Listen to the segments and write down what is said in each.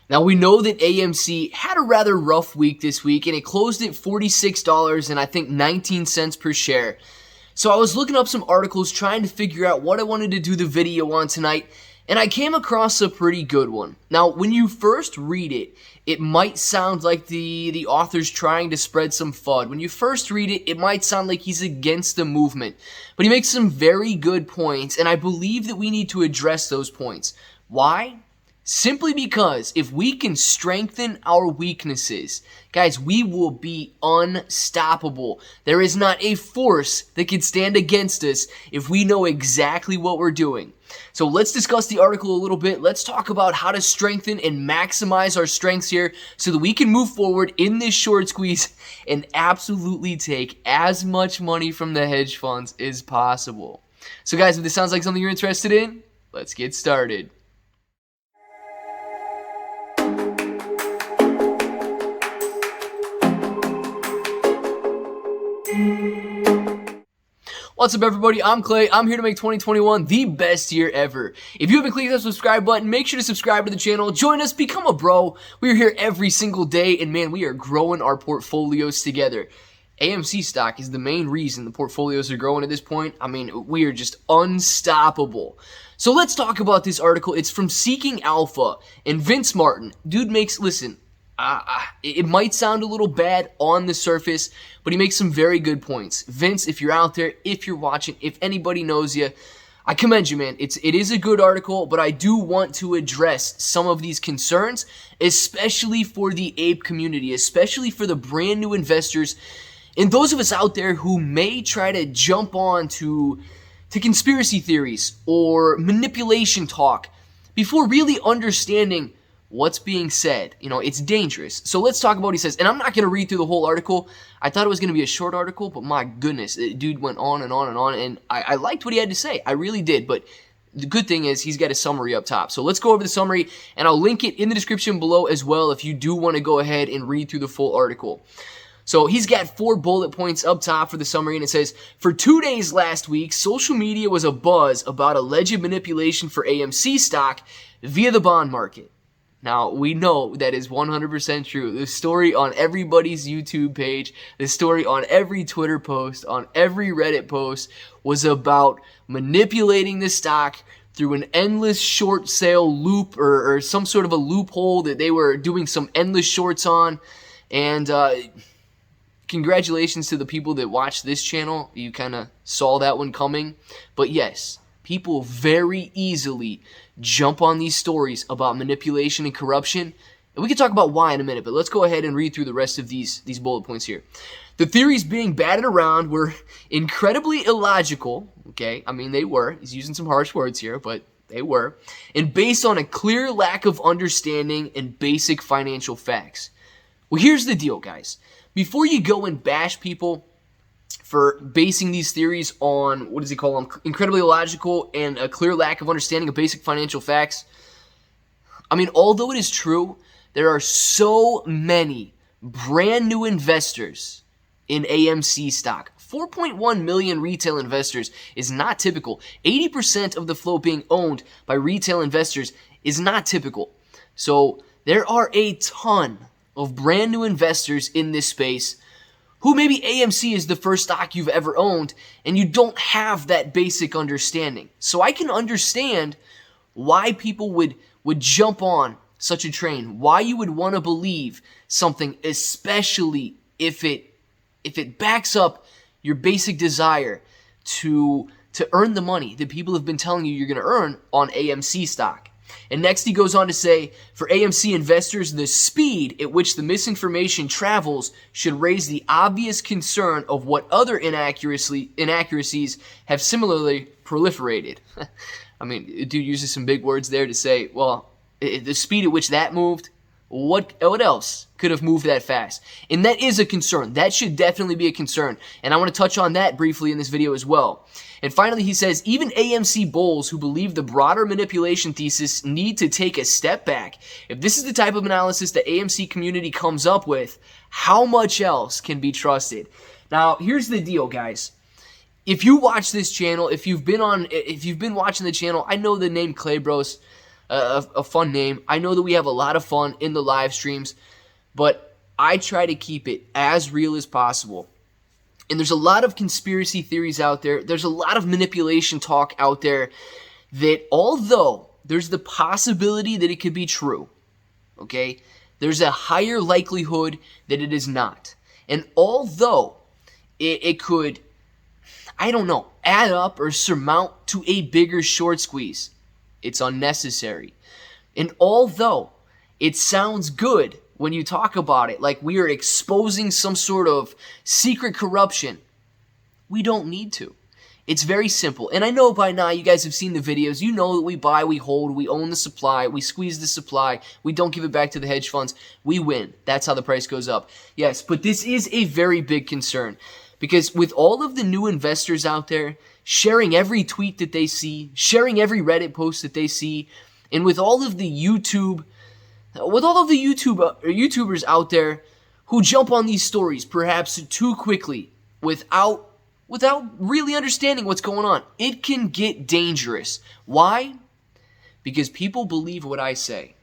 Now, we know that AMC had a rather rough week this week, and it closed at $46 and I think 19 cents per share. So I was looking up some articles trying to figure out what I wanted to do the video on tonight, and I came across a pretty good one. Now, when you first read it, it might sound like the author's trying to spread some FUD. When you first read it, it might sound like he's against the movement. But he makes some very good points, and I believe that we need to address those points. Why? Simply because if we can strengthen our weaknesses, guys, we will be unstoppable. There is not a force that can stand against us if we know exactly what we're doing. So let's discuss the article a little bit. Let's talk about how to strengthen and maximize our strengths here so that we can move forward in this short squeeze and absolutely take as much money from the hedge funds as possible. So guys, if this sounds like something you're interested in, let's get started. What's up, everybody? I'm Clay. I'm here to make 2021 the best year ever. If you haven't clicked that subscribe button, make sure to subscribe to the channel. Join us, become a bro. We are here every single day, and man, we are growing our portfolios together. AMC stock is the main reason the portfolios are growing at this point. I mean, we are just unstoppable. So let's talk about this article. It's from Seeking Alpha, and Vince Martin. Dude makes, listen, it might sound a little bad on the surface, but he makes some very good points. Vince, if you're out there, if you're watching, if anybody knows you, I commend you, man. It is a good article, but I do want to address some of these concerns, especially for the ape community, especially for the brand new investors, and those of us out there who may try to jump on to conspiracy theories or manipulation talk before really understanding what's being said. You know, it's dangerous. So let's talk about what he says. And I'm not going to read through the whole article. I thought it was going to be a short article, but my goodness, the dude went on and on and on. And I liked what he had to say. I really did. But the good thing is he's got a summary up top. So let's go over the summary, and I'll link it in the description below as well if you do want to go ahead and read through the full article. So he's got 4 bullet points up top for the summary, and it says, for 2 days last week, social media was abuzz about alleged manipulation for AMC stock via the bond market. Now, we know that is 100% true. The story on everybody's YouTube page, the story on every Twitter post, on every Reddit post was about manipulating the stock through an endless short sale loop or some sort of a loophole that they were doing some endless shorts on. And congratulations to the people that watched this channel. You kind of saw that one coming. But yes, people very easily jump on these stories about manipulation and corruption. And we can talk about why in a minute, but let's go ahead and read through the rest of these bullet points here. The theories being batted around were incredibly illogical, okay? I mean, they were. He's using some harsh words here, but they were. And based on a clear lack of understanding and basic financial facts. Well, here's the deal, guys. Before you go and bash people for basing these theories on, what does he call them, incredibly illogical and a clear lack of understanding of basic financial facts. I mean, although it is true, there are so many brand new investors in AMC stock. 4.1 million retail investors is not typical. 80% of the float being owned by retail investors is not typical. So there are a ton of brand new investors in this space who maybe AMC is the first stock you've ever owned, and you don't have that basic understanding. So I can understand why people would jump on such a train, why you would want to believe something, especially if it backs up your basic desire to earn the money that people have been telling you you're going to earn on AMC stock. And next he goes on to say, for AMC investors, the speed at which the misinformation travels should raise the obvious concern of what other inaccuracies have similarly proliferated. I mean, dude uses some big words there to say, well, the speed at which that moved, what else could have moved that fast? And that is a concern. That should definitely be a concern. And I want to touch on that briefly in this video as well. And finally, he says, even AMC bulls who believe the broader manipulation thesis need to take a step back. If this is the type of analysis the AMC community comes up with, how much else can be trusted? Now, here's the deal, guys. If you watch this channel, if you've been watching the channel, I know the name ClayBros. a fun name. I know that we have a lot of fun in the live streams, but I try to keep it as real as possible. And there's a lot of conspiracy theories out there. There's a lot of manipulation talk out there that, although there's the possibility that it could be true, okay, there's a higher likelihood that it is not. And although it could, I don't know, add up or surmount to a bigger short squeeze, it's unnecessary. And although it sounds good when you talk about it, like we are exposing some sort of secret corruption, we don't need to. It's very simple. And I know by now you guys have seen the videos. You know that we buy, we hold, we own the supply, we squeeze the supply, we don't give it back to the hedge funds, we win. That's how the price goes up. Yes, but this is a very big concern, because with all of the new investors out there sharing every tweet that they see, sharing every Reddit post that they see, and with all of the YouTubers out there who jump on these stories perhaps too quickly without really understanding what's going on, it can get dangerous. Why? Because people believe what I say.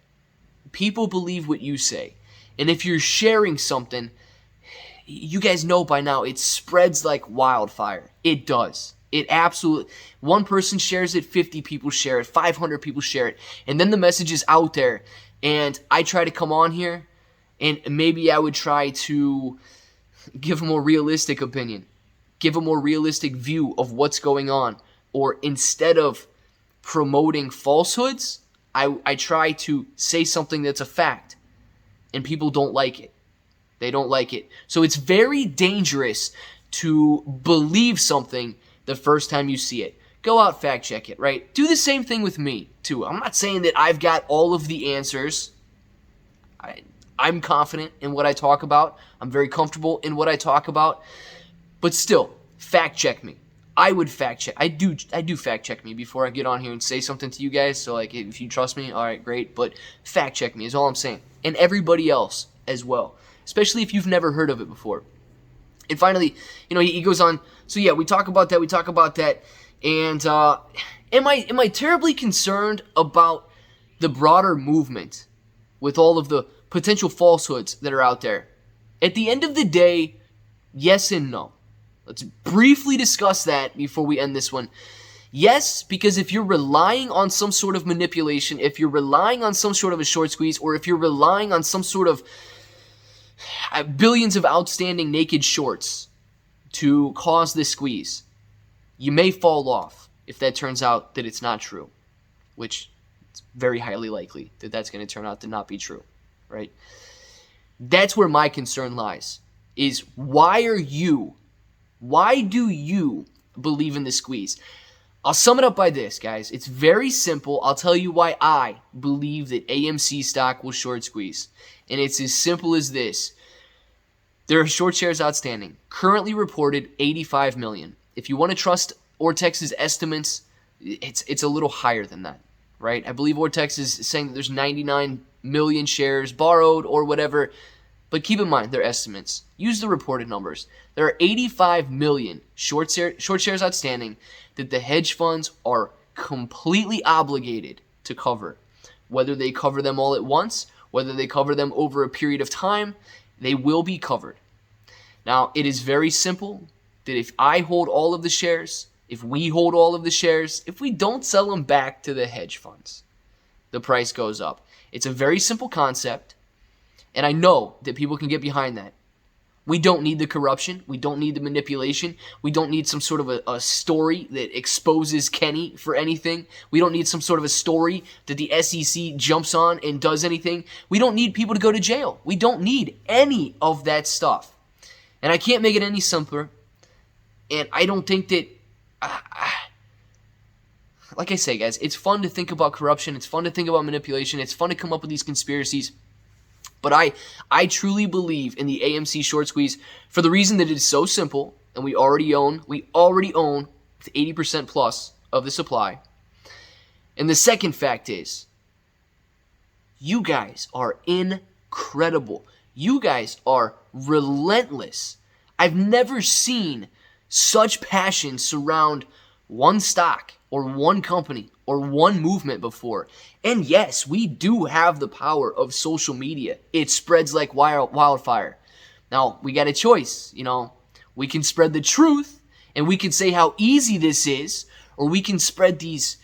People believe what you say. And if you're sharing something, you guys know by now, it spreads like wildfire. It does. It absolutely, one person shares it, 50 people share it, 500 people share it, and then the message is out there. And I try to come on here, and maybe I would try to give a more realistic opinion, give a more realistic view of what's going on. Or instead of promoting falsehoods, I try to say something that's a fact, and people don't like it. They don't like it. So it's very dangerous to believe something the first time you see it. Go out, fact check it, right? Do the same thing with me, too. I'm not saying that I've got all of the answers. I'm confident in what I talk about. I'm very comfortable in what I talk about. But still, fact check me. I would fact check. I do fact check me before I get on here and say something to you guys. So, like, if you trust me, all right, great. But fact check me is all I'm saying. And everybody else as well, especially if you've never heard of it before. And finally, he goes on. So yeah, we talk about that. And am I terribly concerned about the broader movement with all of the potential falsehoods that are out there? At the end of the day, yes and no. Let's briefly discuss that before we end this one. Yes, because if you're relying on some sort of manipulation, if you're relying on some sort of a short squeeze, or if you're relying on some sort of billions of outstanding naked shorts to cause this squeeze, you may fall off if that turns out that it's not true, which it's very highly likely that that's going to turn out to not be true, right? That's where my concern lies, is why do you believe in the squeeze? I'll sum it up by this, guys. It's very simple. I'll tell you why I believe that AMC stock will short squeeze. And it's as simple as this. There are short shares outstanding, currently reported 85 million. If you want to trust Ortex's estimates, it's a little higher than that, right? I believe Ortex is saying that there's 99 million shares borrowed or whatever, but keep in mind their estimates. Use the reported numbers. There are 85 million short shares outstanding that the hedge funds are completely obligated to cover. Whether they cover them all at once, whether they cover them over a period of time, they will be covered. Now, it is very simple that if I hold all of the shares, if we hold all of the shares, if we don't sell them back to the hedge funds, the price goes up. It's a very simple concept, and I know that people can get behind that. We don't need the corruption. We don't need the manipulation. We don't need some sort of a story that exposes Kenny for anything. We don't need some sort of a story that the SEC jumps on and does anything. We don't need people to go to jail. We don't need any of that stuff. And I can't make it any simpler. And I don't think that... like I say, guys, it's fun to think about corruption. It's fun to think about manipulation. It's fun to come up with these conspiracies. But I truly believe in the AMC short squeeze for the reason that it is so simple, and we already own 80% plus of the supply. And the second fact is, you guys are incredible. You guys are relentless. I've never seen such passion surround one stock or one company or one movement before. And yes, we do have the power of social media. It spreads like wildfire. Now, we got a choice, We can spread the truth and we can say how easy this is, or we can spread these,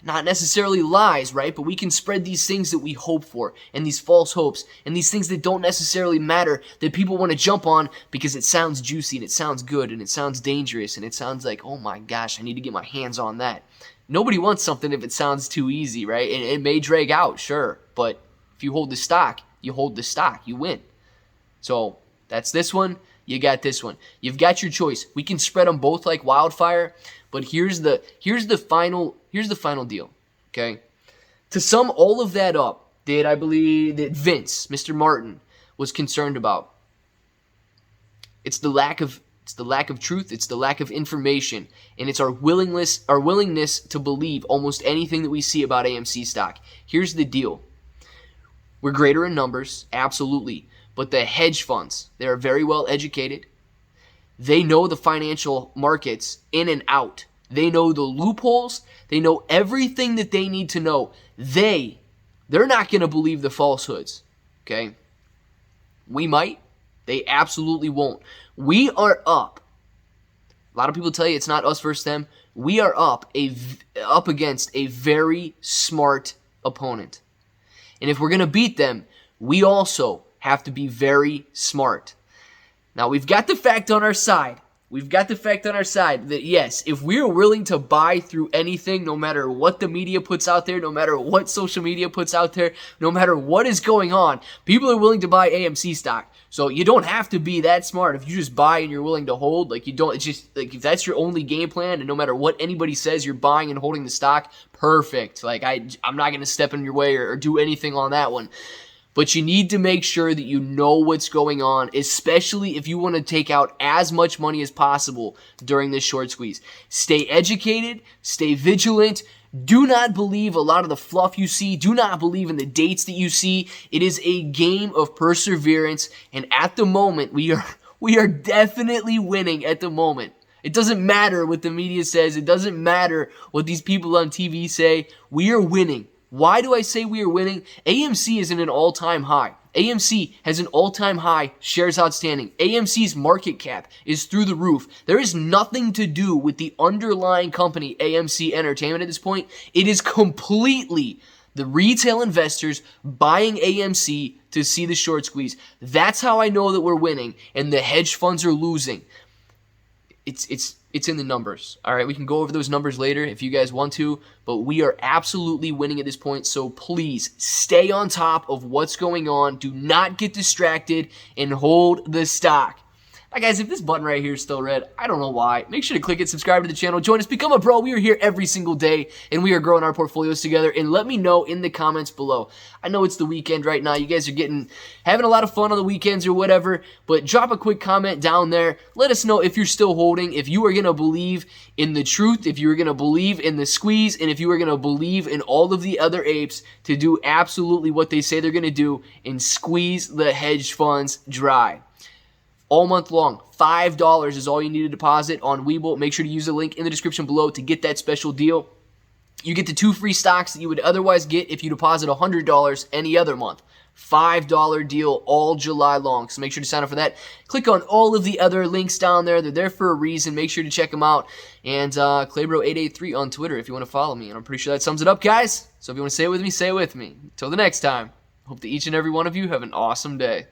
not necessarily lies, right? But we can spread these things that we hope for, and these false hopes, and these things that don't necessarily matter, that people want to jump on because it sounds juicy and it sounds good and it sounds dangerous and it sounds like, oh my gosh, I need to get my hands on that. Nobody wants something if it sounds too easy, right? And it may drag out, sure, but if you hold the stock, you hold the stock, you win. So that's this one. You got this one. You've got your choice. We can spread them both like wildfire, but here's the final deal. Okay, to sum all of that up, that I believe that Vince, Mr. Martin, was concerned about. It's the lack of truth. It's the lack of information, and it's our willingness to believe almost anything that we see about AMC stock. Here's the deal. We're greater in numbers, absolutely. But the hedge funds, they are very well educated. They know the financial markets in and out. They know the loopholes. They know everything that they need to know. They're not going to believe the falsehoods. Okay? We might. They absolutely won't. We are up. A lot of people tell you it's not us versus them. We are up against a very smart opponent. And if we're going to beat them, we also have to be very smart. Now, we've got the fact on our side. That yes, if we're willing to buy through anything, no matter what the media puts out there, no matter what social media puts out there, no matter what is going on, people are willing to buy AMC stock. So you don't have to be that smart. If you just buy and you're willing to hold, it's just like if that's your only game plan, and no matter what anybody says, you're buying and holding the stock, perfect. I'm not going to step in your way or do anything on that one. But you need to make sure that you know what's going on, especially if you want to take out as much money as possible during this short squeeze. Stay educated, stay vigilant. Do not believe a lot of the fluff you see. Do not believe in the dates that you see. It is a game of perseverance, and at the moment, we are definitely winning at the moment. It doesn't matter what the media says. It doesn't matter what these people on TV say. We are winning. Why do I say we are winning? AMC is in an all-time high. AMC has an all-time high shares outstanding. AMC's market cap is through the roof. There is nothing to do with the underlying company, AMC Entertainment, at this point. It is completely the retail investors buying AMC to see the short squeeze. That's how I know that we're winning and the hedge funds are losing. It's in the numbers. All right, we can go over those numbers later if you guys want to, but we are absolutely winning at this point. So please stay on top of what's going on. Do not get distracted and hold the stock. Now, guys, if this button right here is still red, I don't know why. Make sure to click it, subscribe to the channel, join us, become a bro. We are here every single day, and we are growing our portfolios together. And let me know in the comments below. I know it's the weekend right now. You guys are having a lot of fun on the weekends or whatever, but drop a quick comment down there. Let us know if you're still holding, if you are going to believe in the truth, if you are going to believe in the squeeze, and if you are going to believe in all of the other apes to do absolutely what they say they're going to do and squeeze the hedge funds dry. All month long, $5 is all you need to deposit on Webull. Make sure to use the link in the description below to get that special deal. You get the 2 free stocks that you would otherwise get if you deposit $100 any other month. $5 deal all July long. So make sure to sign up for that. Click on all of the other links down there. They're there for a reason. Make sure to check them out. And ClayBro883 on Twitter if you want to follow me. And I'm pretty sure that sums it up, guys. So if you want to say it with me, say it with me. Until the next time, hope that each and every one of you have an awesome day.